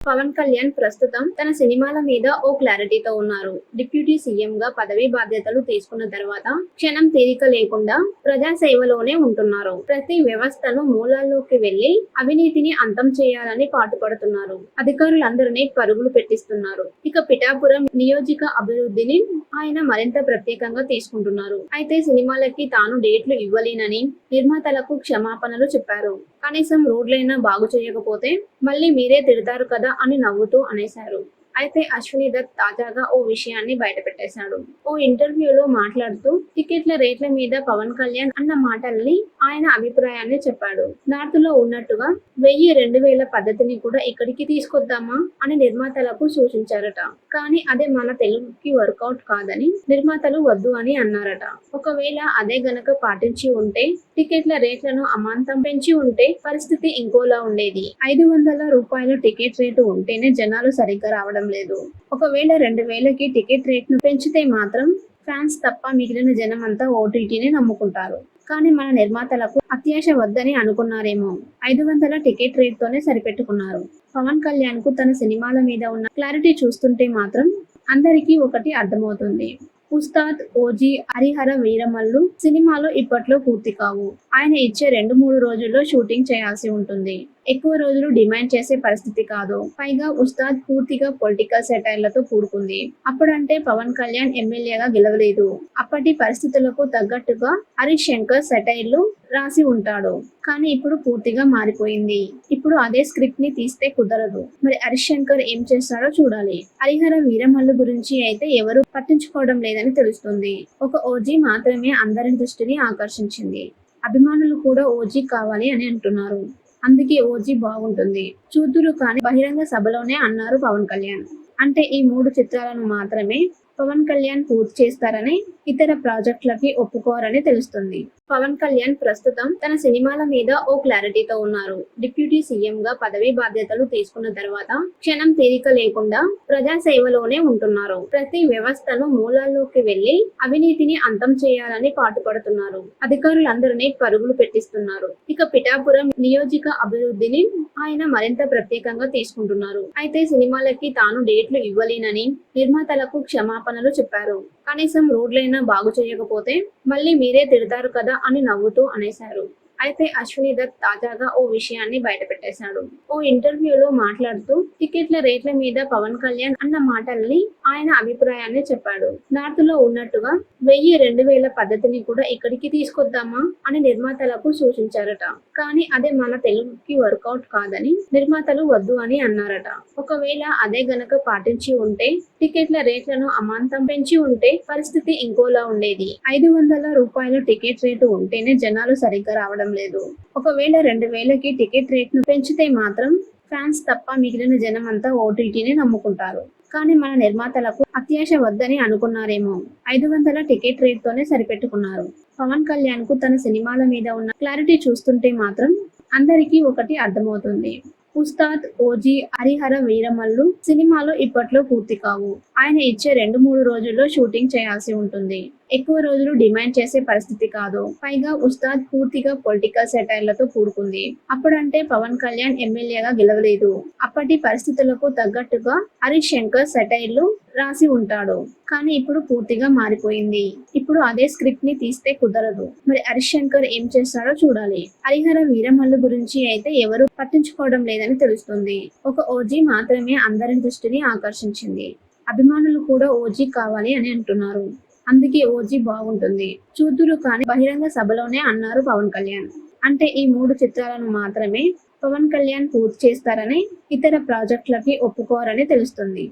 పవన్ కళ్యాణ్ ప్రస్తుతం తన సినిమాల మీద ఓ క్లారిటీతో ఉన్నారు. డిప్యూటీ సీఎం గా పదవీ బాధ్యతలు తీసుకున్న తర్వాత క్షణం తీరిక లేకుండా ప్రజాసేవలోనే ఉంటున్నారు. ప్రతి వ్యవస్థను మూలాల్లోకి వెళ్లి అవినీతిని అంతం చేయాలని పాటుపడుతున్నారు. అధికారులందరినీ పరుగులు పెట్టిస్తున్నారు. ఇక పిఠాపురం నియోజక అభివృద్ధిని ఆయన మరింత ప్రత్యేకంగా తీసుకుంటున్నారు. అయితే సినిమాలకి తాను డేట్లు ఇవ్వలేనని నిర్మాతలకు క్షమాపణలు చెప్పారు. కనీసం రోడ్లైనా బాగు చేయకపోతే మళ్ళీ మీరే తిడతారు కదా అని నవ్వుతూ అనేశారు. అయితే అశ్విని దత్ తాజాగా ఓ విషయాన్ని బయటపెట్టేశాడు. ఓ ఇంటర్వ్యూలో మాట్లాడుతూ టికెట్ల రేట్ల మీద పవన్ కళ్యాణ్ అన్న మాటల్ని ఆయన అభిప్రాయాన్ని చెప్పాడు. నార్త్ లో ఉన్నట్టుగా 1000-2000 పద్ధతిని కూడా ఇక్కడికి తీసుకొద్దామా అని నిర్మాతలకు సూచించారట. కానీ అదే మన తెలుగుకి వర్కౌట్ కాదని నిర్మాతలు వద్దు అని అన్నారట. ఒకవేళ అదే గనక పాటించి ఉంటే, టికెట్ల రేట్లను అమాంతం పెంచి ఉంటే పరిస్థితి ఇంకోలా ఉండేది. 500 రూపాయల టికెట్ రేటు ఉంటేనే జనాలు సరిగ్గా రావడం లేదు. ఒకవేళ 2000కి టికెట్ రేట్ను పెంచితే మాత్రం ఫ్యాన్స్ తప్ప మిగిలిన జనం అంతా ఓటీటీని నమ్ముకుంటారు. కానీ మన నిర్మాతలకు అత్యాశ వద్దని అనుకున్నారేమో. 500 టికెట్ రేట్ తోనే సరిపెట్టుకున్నారు. పవన్ కళ్యాణ్ కు తన సినిమాల మీద ఉన్న క్లారిటీ చూస్తుంటే మాత్రం అందరికీ ఒకటి అర్థమవుతుంది. ఉస్తాద్, ఓజీ, హరిహర వీరమల్లు సినిమాలు ఇప్పట్లో పూర్తి కావు. ఆయన ఇచ్చే 2-3 రోజుల్లో షూటింగ్ చేయాల్సి ఉంటుంది. ఎక్కువ రోజులు డిమాండ్ చేసే పరిస్థితి కాదు. పైగా ఉస్తాద్ పూర్తిగా పొలిటికల్ సెటైర్లతో కూడుకుంది. అప్పుడంటే పవన్ కళ్యాణ్ ఎమ్మెల్యేగా గెలవలేదు. అప్పటి పరిస్థితులకు తగ్గట్టుగా హరీష్ శంకర్ సెటైర్లు రాసి ఉంటాడు. కానీ ఇప్పుడు పూర్తిగా మారిపోయింది. ఇప్పుడు అదే స్క్రిప్ట్ ని తీస్తే కుదరదు. మరి హరీష్ శంకర్ ఏం చేస్తాడో చూడాలి. హరిహర వీరమల్లు గురించి అయితే ఎవరు పట్టించుకోవడం లేదని తెలుస్తుంది. ఒక ఓజీ మాత్రమే అందరి దృష్టిని ఆకర్షించింది. అభిమానులు కూడా ఓజీ కావాలి అని అంటున్నారు. అందుకే ఓజీ బాగుంటుంది చూతురు కానీ బహిరంగ సభలోనే అన్నారు పవన్ కళ్యాణ్. అంటే ఈ 3 చిత్రాలను మాత్రమే పవన్ కళ్యాణ్ పూర్తి చేస్తారని, ఇతర ప్రాజెక్టులకి ఒప్పుకోరని తెలుస్తుంది. పవన్ కళ్యాణ్ ప్రస్తుతం తన సినిమాల మీద ఓ క్లారిటీతో ఉన్నారు. డిప్యూటీ సీఎం గా పదవీ బాధ్యతలు తీసుకున్న తర్వాత క్షణం తీరిక లేకుండా ప్రజాసేవలోనే ఉంటున్నారు. ప్రతి వ్యవస్థను మూలాల్లోకి వెళ్లి అవినీతిని అంతం చేయాలని పాటుపడుతున్నారు. అధికారులందరినీ పరుగులు పెట్టిస్తున్నారు. ఇక పిఠాపురం నియోజక అభివృద్ధిని ఆయన మరింత ప్రత్యేకంగా తీసుకుంటున్నారు. అయితే సినిమాలకి తాను డేట్లు ఇవ్వలేనని నిర్మాతలకు క్షమాపణలు చెప్పారు. కనీసం రోడ్లైనా బాగు చేయకపోతే మళ్ళీ మీరే తిడతారు కదా అని నవ్వుతూ అనేశారు. అయితే అశ్విని దత్ తాజాగా ఓ విషయాన్ని బయటపెట్టేశాడు. ఓ ఇంటర్వ్యూలో మాట్లాడుతూ టికెట్ల రేట్ల మీద పవన్ కళ్యాణ్ అన్న మాటల్ని ఆయన అభిప్రాయాన్ని చెప్పాడు. నార్త్ లో ఉన్నట్టుగా 1000-2000 పద్ధతిని కూడా ఇక్కడికి తీసుకొద్దామా అని నిర్మాతలకు సూచించారట. కానీ అదే మన తెలుగుకి వర్కౌట్ కాదని నిర్మాతలు వద్దు అని అన్నారట. ఒకవేళ అదే గనక పాటించి ఉంటే, టికెట్ల రేట్లను అమాంతం పెంచి ఉంటే పరిస్థితి ఇంకోలా ఉండేది. 500 రూపాయల టికెట్ రేటు ఉంటేనే జనాలు సరిగ్గా రావడం లేదు. ఒకవేళ 2000కి టికెట్ రేట్ను పెంచితే మాత్రం ఫ్యాన్స్ తప్ప మిగిలిన జనం అంతా ఓటీటీని నమ్ముకుంటారు. కానీ మన నిర్మాతలకు అత్యాశ వద్దని అనుకున్నారేమో. 500 టికెట్ రేట్ తోనే సరిపెట్టుకున్నారు. పవన్ కళ్యాణ్ కు తన సినిమాల మీద ఉన్న క్లారిటీ చూస్తుంటే మాత్రం అందరికీ ఒకటి అర్థమవుతుంది. ఉస్తాద్, ఓజీ, హరిహర వీరమల్లు సినిమాలు ఇప్పట్లో పూర్తి కావు. ఆయన ఇచ్చే 2-3 రోజుల్లో షూటింగ్ చేయాల్సి ఉంటుంది. ఎక్కువ రోజులు డిమాండ్ చేసే పరిస్థితి కాదు. పైగా ఉస్తాద్ పూర్తిగా పొలిటికల్ సెటైర్లతో కూడుకుంది. అప్పుడంటే పవన్ కళ్యాణ్ ఎమ్మెల్యేగా గెలవలేదు. అప్పటి పరిస్థితులకు తగ్గట్టుగా హరీష్ శంకర్ సెటైర్లు రాసి ఉంటాడు. కానీ ఇప్పుడు పూర్తిగా మారిపోయింది. ఇప్పుడు అదే స్క్రిప్ట్ ని తీస్తే కుదరదు. మరి హరీష్ శంకర్ ఏం చేస్తాడో చూడాలి. హరిహర వీరమల్లు గురించి అయితే ఎవరు పట్టించుకోవడం లేదని తెలుస్తుంది. ఒక ఓజీ మాత్రమే అందరి దృష్టిని ఆకర్షించింది. అభిమానులు కూడా ఓజీ కావాలి అని అంటున్నారు. అందుకే ఓజీ బాగుంటుంది చూతురు కానీ బహిరంగ సభలోనే అన్నారు పవన్ కళ్యాణ్. అంటే ఈ 3 చిత్రాలను మాత్రమే పవన్ కళ్యాణ్ పూర్తి చేస్తారని, ఇతర ప్రాజెక్టులకి ఒప్పుకోరని తెలుస్తుంది.